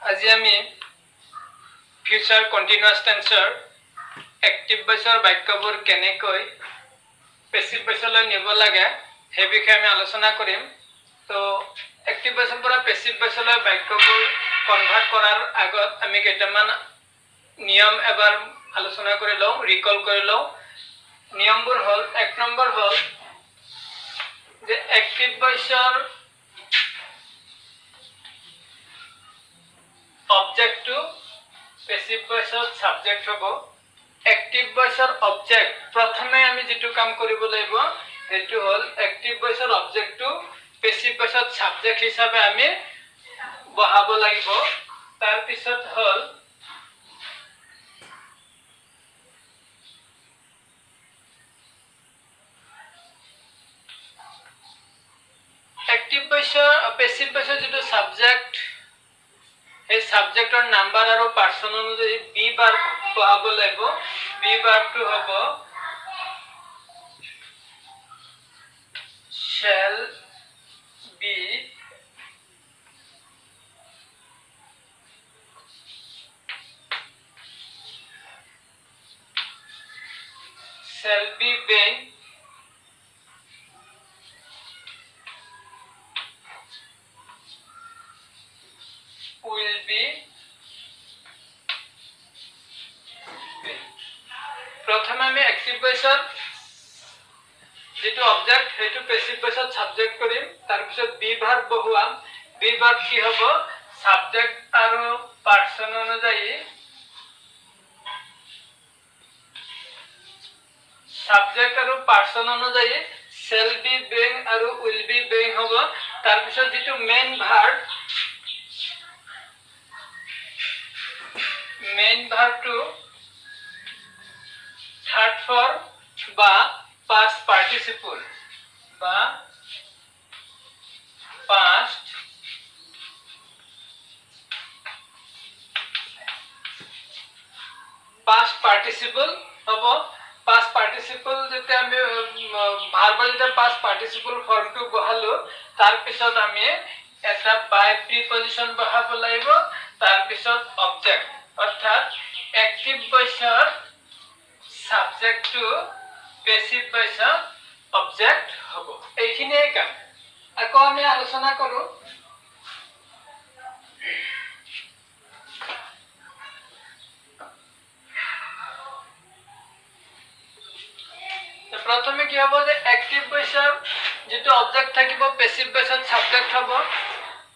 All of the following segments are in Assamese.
আজি আমি ফিউচাৰ কন্টিনিউয়াস টেন্সৰ এক্টিভ ভয়েসৰ বাক্যবোৰ কেনেকৈ পেসিভ ভয়েসলৈ নিব লাগে সেই বিষয়ে আমি আলোচনা কৰিম। তো এক্টিভ ভয়েসৰ পৰা পেসিভ ভয়েসলৈ বাক্যবোৰ কনভাৰ্ট কৰাৰ আগত আমি কেইটামান নিয়ম এবাৰ আলোচনা কৰি লওঁ, ৰিকল কৰি লওঁ। নিয়মবোৰ হ'ল, এক নম্বৰ হ'ল যে এক্টিভ ভয়েসৰ অবজেক্ট টু পেসিভ ভয়েসৰ সাবজেক্ট হ'ব। এক্টিভ ভয়েসৰ অবজেক্ট প্ৰথমে আমি যেটো কাম কৰিব লাগিব হেতু হ'ল এক্টিভ ভয়েসৰ অবজেক্ট টু পেসিভ ভয়েসৰ সাবজেক্ট হিচাপে আমি বহাব লাগিব। তাৰ পিছত হ'ল এক্টিভ ভয়েসৰ পেসিভ ভয়েসৰ যেটো সাবজেক্ট এই সাবজেক্টৰ নাম্বাৰ আৰু পার্সন অনুযায়ী বি ভার্ব বহাব লাগিব। বি ভার্বটো হ'ব shall be, shall be being, will be, প্রথমে আমি অ্যাক্টিভ ভয়েসৰ যেটো অবজেক্ট হেতু পেসিভ ভয়েসৰ সাবজেক্ট কৰিম, তাৰ পিছত বি ভাৰ্ব বহুৱাম। বি ভাৰ্ব কি হ'ব সাবজেক্ট আৰু পাৰ্সন অনুযায়ী সাবজেক্ট আৰু পাৰ্সন অনুযায়ী shall be being আৰু will be being হ'ব। তাৰ পিছত যেটো মেইন ভার্বটো থার্ড ফর্ম বা past participle বা past participle হ'ব। past participle যেটা আমি ভাৰ্বৰ যেটা past participle ফৰ্মটো বহালো, তাৰ পিছত আমি এটা বাই প্ৰিপজিশন বহাব লাগিব, তাৰ পিছত অবজেক্ট, অৰ্থাৎ এক্টিভ ভয়েসৰ সাবজেক্ট টু পেসিভ ভয়েসৰ অবজেক্ট হ'ব। এইখিনিয়ে কাম। আকৌ আমি আলোচনা কৰো প্ৰথমে কি হ'ব যে এক্টিভ ভয়েসৰ যেটো অবজেক্ট থাকিব পেসিভ ভয়েসৰ সাবজেক্ট হ'ব।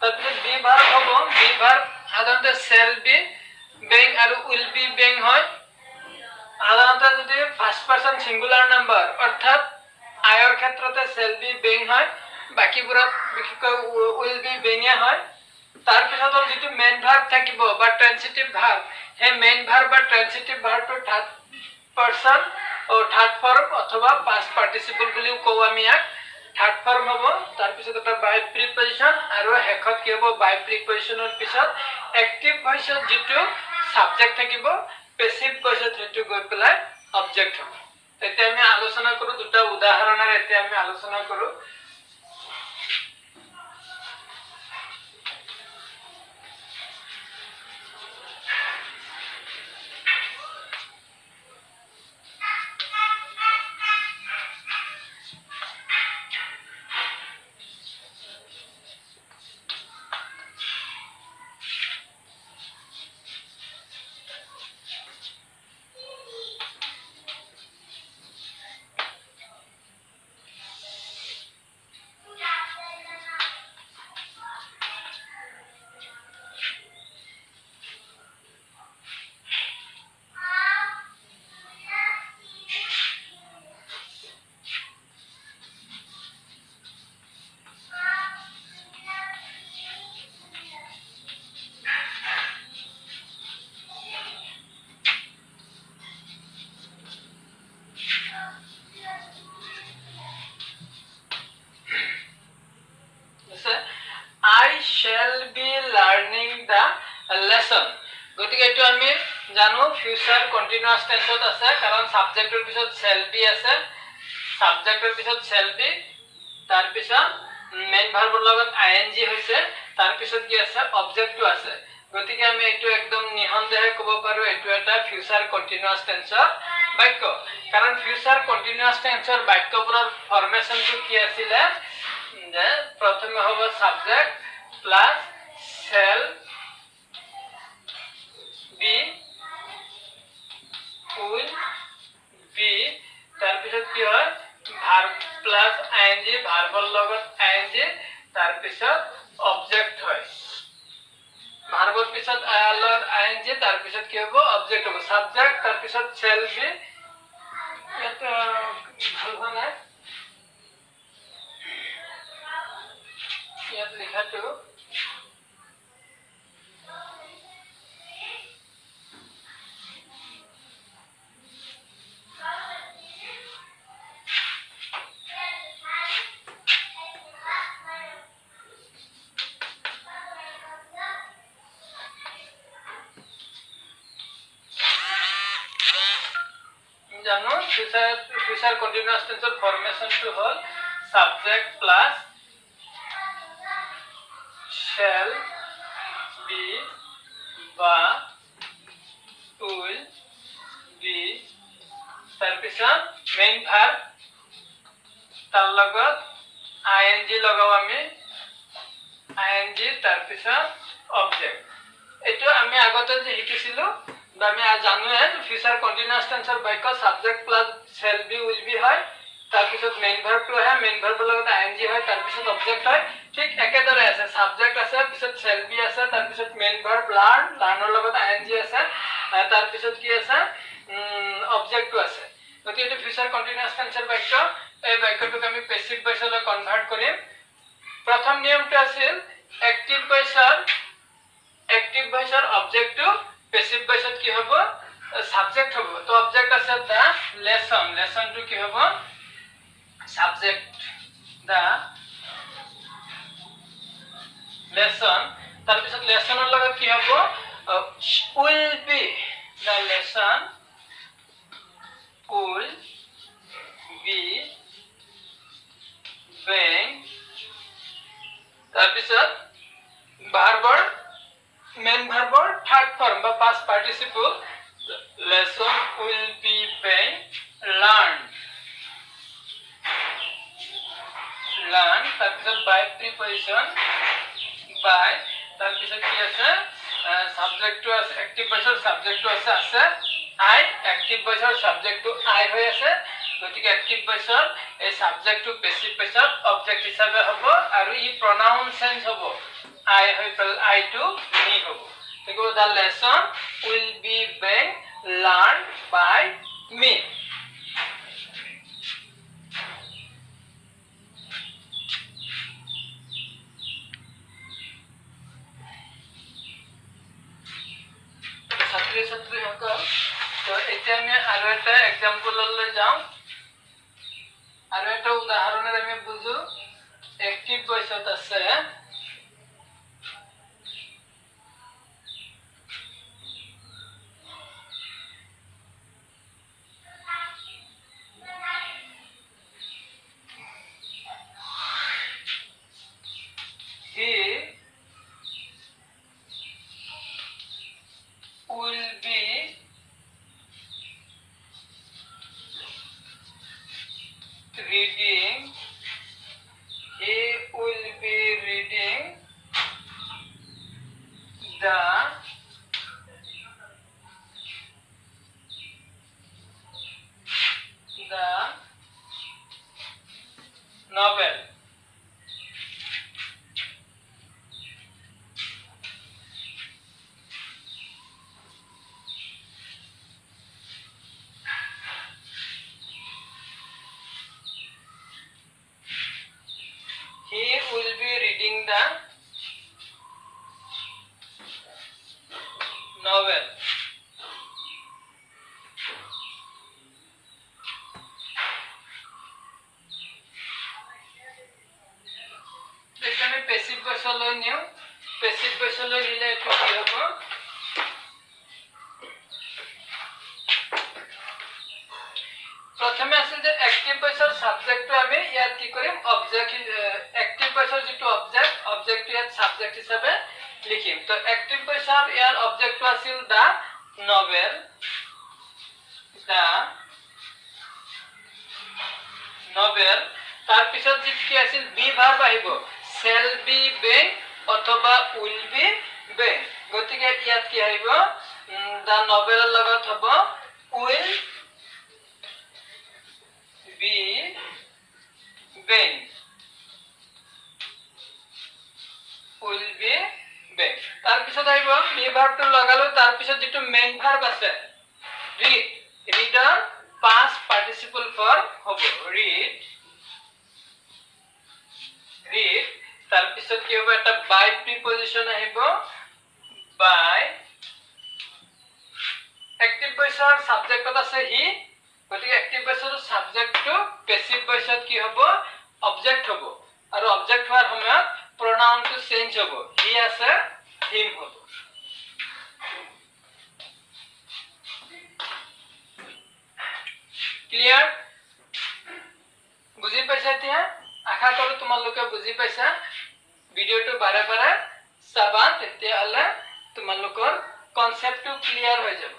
তাৰপিছত বি ভাৰ্ব হ'ব। বি ভাৰ্ব সাধাৰণতে shall be being আৰু will be being হয়। সাধাৰণতে যদি ফাৰ্স্ট পাৰসন সিঙ্গুলাৰ নাম্বাৰ অৰ্থাৎ আয়ৰ ক্ষেত্ৰতে shall be being হয়, বাকিবোৰত বিশেষকৈ will be being হয়। তাৰ পিছত হ'ল যেটো মেইন ভাৰ্ব থাকিব বা ট্ৰান্সিটিভ ভাৰ্ব, হে মেইন ভাৰ্ব বা ট্ৰান্সিটিভ ভাৰ্বটো থাৰ্ড পাৰসন ও থাৰ্ড ফৰ্ম অথবা পাস্ট পাৰ্টিসিপল বুলিও কও আমি ইয়াক। থাৰ্ড ফৰ্ম হ'ব, তাৰ পিছত এটা বাই প্ৰিপজিশন আৰু হেখত কি হ'ব বাই প্ৰিপজিশনৰ পিছত এক্টিভ ভয়েসৰ যেটো সাবজেক্ট থাকিব পেসিভ ভয়েসত হেতু গৈ পেলাই অবজেক্ট হ'ব। এতিয়া আমি আলোচনা কৰো দুটা উদাহৰণৰ। এতিয়া আমি আলোচনা কৰো I shall be learning the lesson. গতিকে এটো আমি জানো ফিউচার কন্টিনিউয়াস টেন্সত আছে, কারণ সাবজেক্টৰ পিছত shall be আছে, সাবজেক্টৰ পিছত shall be, তাৰ পিছত মেইন ভাৰ্বৰ লগত ing হৈছে, তাৰ পিছত কি আছে অবজেক্টটো আছে। গতিকে আমি এইটো একদম নিঃসন্দেহে ক'ব পাৰো এইটো এটা ফিউচাৰ কন্টিনিউয়াস টেন্সৰ বাক্য কাৰণ ফিউচাৰ কন্টিনিউয়াস টেন্সৰ বাক্যবোৰৰ ফৰ্মেশনটো কি আছিল যে প্ৰথমে হ'ব subject plus shall be will be তাৰ পিছত কি হয় verb plus ing ভাৰ্বৰ লগত ing তাৰ পিছত অবজেক্ট হয় ভাৰ্বৰ পিছত আলৰ ing তাৰ পিছত কি হ'ব অবজেক্ট হ'ব সাবজেক্ট তাৰ পিছত shall be এটা ভাল হয় ইয়াত লিখাটো জানো ফিউচাৰ কন্টিনিউয়াস টেন্সৰ ফৰ্মেশনটো হ'ল সাবজেক্ট প্লাস shall be বা will be তাৰ পিছত মেইন ভাৰ্ব তাৰ লগত ing লগাও আমি ing তাৰ পিছত অবজেক্ট এটো আমি আগতে যে শিকিছিলো আমি জানো ফিউচাৰ কন্টিনিউয়াস টেন্সৰ বাক্য subject plus shall be will be হয় তাৰ পিছত মেইন ভাৰ্বটো হয় মেইন ভাৰ্বৰ লগত ing হয় তাৰ পিছত অবজেক্ট হয় ঠিক একেদৰে আছে সাবজেক্ট আছে পিছত shall be আছে তাৰ পিছত মেইন ভাৰ্ব লাৰ্ণৰ লগত ing আছে তাৰ পিছত কি আছে অবজেক্টটো আছে গতিকে এটো ফিউচাৰ কন্টিনিউয়াস টেন্সৰ বাক্য এই বাক্যটোক আমি পেসিভ ভয়েসলৈ কনভাৰ্ট কৰিম প্ৰথম নিয়মটো আছিল এক্টিভ ভয়েসৰ অবজেক্টটো পেসিভ ভয়েসত কি হ'ব সাবজেক্ট হ'ব তো অবজেক্ট আছে দা লেসনটো কি হ'ব সাবজেক্ট দা লেসন তাৰ পিছত লেসনৰ লগত কি হ'ব will be the lesson will be being তাৰ পিছত ভাৰ্বৰ মেইন ভাৰ্বৰ থাৰ্ড ফৰ্ম বা past participle lesson will be being learned তাৰ পিছত by preposition by তাৰ পিছত কি আছে সাবজেক্টটো আছে এক্টিভ ভয়েসৰ সাবজেক্টটো আছে I এক্টিভ ভয়েসৰ সাবজেক্টটো I হৈ আছে গতিকে এক্টিভ ভয়েসৰ এই সাবজেক্টটো পেসিভ ভয়েসত অবজেক্ট হিচাপে হ'ব আৰু ই pronoun sense হ'ব I হৈ I to me হ'ব দেখো the lesson will be being learned by me ছাত্ৰী-ছাত্ৰীসকল তো এতিয়া আমি আৰু এটা এক্সাম্পললৈ যাওঁ আৰু এটা উদাহৰণেৰে আমি বুজো এক্টিভ ভয়েসত আছে he will be reading the novel he will be reading the novel এখানে প্যাসিভ ভয়েস লৈ নিও প্যাসিভ ভয়েস লৈ নিলে এটো কি হ'ব প্ৰথমে আছে যে এক্টিভ ভয়েসৰ সাবজেক্টটো আমি ইয়াত কি কৰিম অবজেক্ট এক্টিভ ভয়েসৰ যেটো অবজেক্ট ইয়াত সাবজেক্ট হিচাপে লিখিম তো অ্যাক্টিভ ভয়েসৰ ইয়াৰ অবজেক্টটো আছিল দা নভেল তাৰ পিছত যি কি আছিল বি ভার্ব আহিব shall be being অথবা will be being গতিকে ইয়াত কি আহিব দা নভেলৰ লগত হ'ব will be being তাৰ পিছত আহিব বি ভাৰ্বটো লগালো তাৰ পিছত যেটো মেইন ভাৰ্ব আছে read reader past participle form হ'ব read তাৰ পিছত কি হ'ব এটা by preposition আহিব by active voiceৰ সাবজেক্টত আছে হি গতিকে active voiceৰ সাবজেক্টটো passive voiceত কি হ'ব অবজেক্ট হ'ব আৰু অবজেক্ট হোৱাৰ সময়ত pronounটো চেঞ্জ হ'ব হি আছে him হ'ব ক্লিয়াৰ বুজি পাইছা এতিয়া আশা কৰো তোমালোকে বুজি পাইছা ভিডিওটো বাৰে বাৰে চাবা তেতিয়া হলে তোমালোকৰ কনসেপ্টটো ক্লিয়াৰ হৈ যাব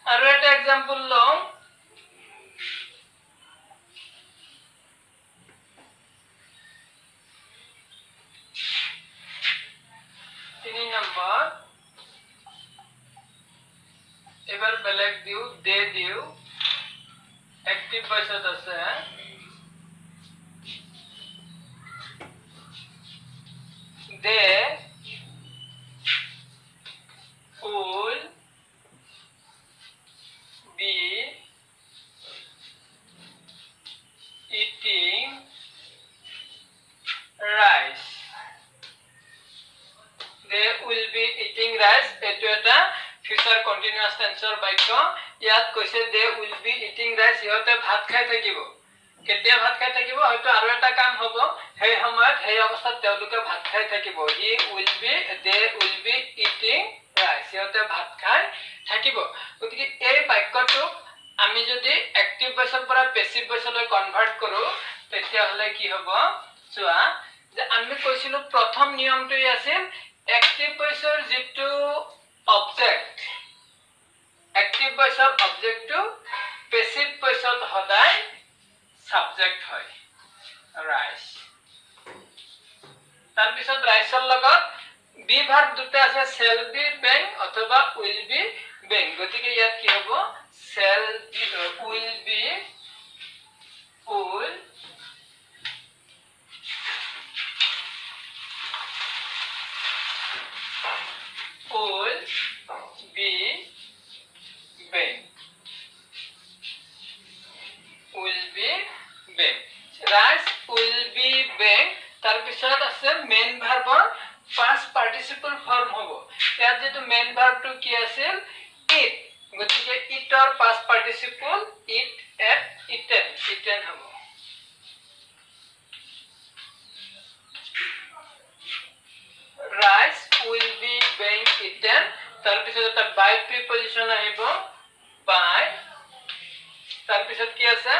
আৰু এটা एग्जांपल লও 3 নম্বৰ এবাৰ বেলেগ দিও দে দিও एक्टिव voice আছে they will be eating rice they will be eating rice etu eta future continuous tense বাক্য ইয়াত কৈছে they will be eating rice ইহতে ভাত খাই থাকিব কেতিয়া ভাত খাই থাকিব হয়তো আৰু এটা কাম হ'ব সেই সময়ত সেই অৱস্থাত তেওঁলোকে ভাত খাই থাকিব they will be eating rice ইহতে ভাত খাই থাকিব গতিকে এই বাক্যটো আমি যদি অ্যাক্টিভ ভয়েসৰ পৰা প্যাসিভ ভয়েসলৈ কনভাৰ্ট কৰো তেতিয়া হলে কি হ'ব চোৱা যে আমি কৈছিলো প্ৰথম নিয়মটোই আছিল অ্যাক্টিভ ভয়েসৰ যেটো অবজেক্ট অ্যাক্টিভ ভয়েসৰ অবজেক্টটো প্যাসিভ ভয়েসত সদায় সাবজেক্ট হয় ৰাইস তাৰ পিছত ৰাইসৰ লগত বি ভার্ব দুটা আছে shall be being অথবা will be being গতিকে ইয়াত কি হ'ব shall be will be being rice will be being তাৰ পিছত আছে মেইন ভাৰ্বৰ past participle form হ'ব ইয়াত যেটো মেইন ভাৰ্বটো কি আছিল eat গতিকে eatৰ past participle eat at eaten হ'ব rice will be being eaten তাৰ পিছত এটা by preposition আহিব by তাৰ পিছত কি আছে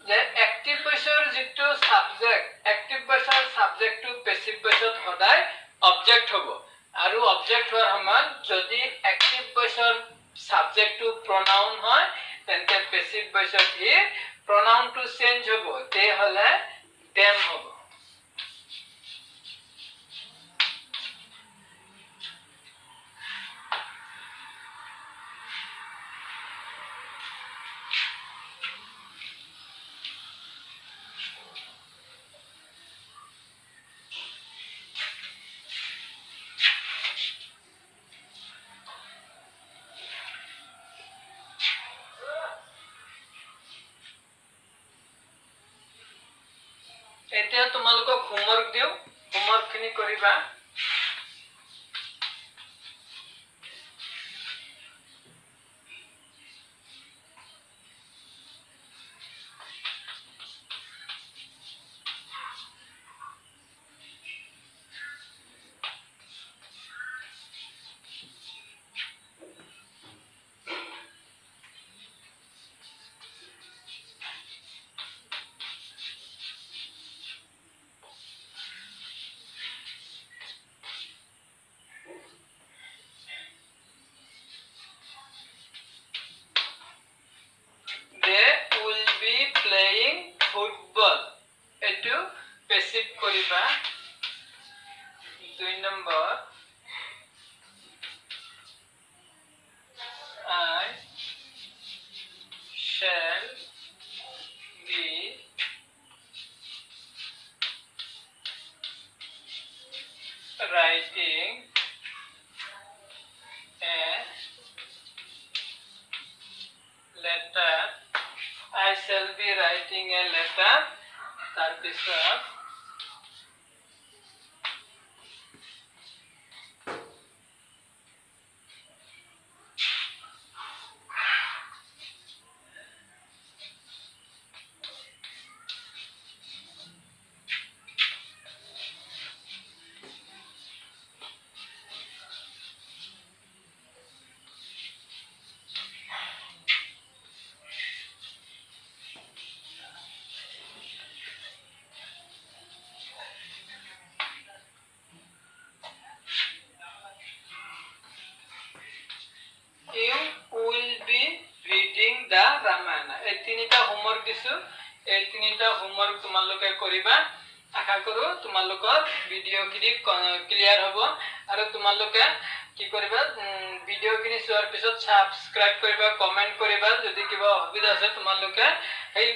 যে অ্যাক্টিভ ভয়েসৰ যেটো সাবজেক্ট অ্যাক্টিভ ভয়েসৰ সাবজেক্টটো প্যাসিভ ভয়েসত সদায় অবজেক্ট হ'ব আৰু অবজেক্ট হোৱাৰ সময়ত যদি অ্যাক্টিভ ভয়েসৰ সাবজেক্টটো pronoun হয় তেন্তে প্যাসিভ ভয়েসত ই pronounটো চেঞ্জ হ'ব তে হলে them হ'ব এতিয়া তোমালোকক হোমৱৰ্ক দিও হোমৱৰ্ক খিনি কৰিবা 2 number I shall be writing a letter. I shall be writing a letter. তাৰপিছত you will be reading the Ramayana. এই তিনিটা হোমৱৰ্ক দিছো, এই তিনিটা হোমৱৰ্ক তোমালোকে কৰিবা। আশা কৰো তোমালোকৰ ভিডিঅ'খিনি ক্লিয়াৰ হ'ব আৰু তোমালোকে কি কৰিবা ভিডিঅ'খিনি চোৱাৰ পিছত সাবস্ক্ৰাইব কৰিবা, কমেন্ট কৰিবা। যদি কিবা অসুবিধা আছে তোমালোকে এই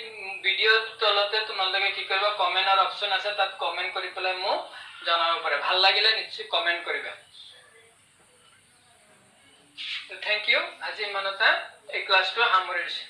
ভিডিঅ'ৰ তলতে তোমালোকে কি কৰিবা কমেন্টৰ অপচন আছে, তাত কমেন্ট কৰি পেলাই মোক জনাব পাৰে। ভাল লাগিলে নিশ্চয় কমেন্ট কৰিবা। Thank you. আজি ইমানতে এই ক্লাছটো সামৰিছো।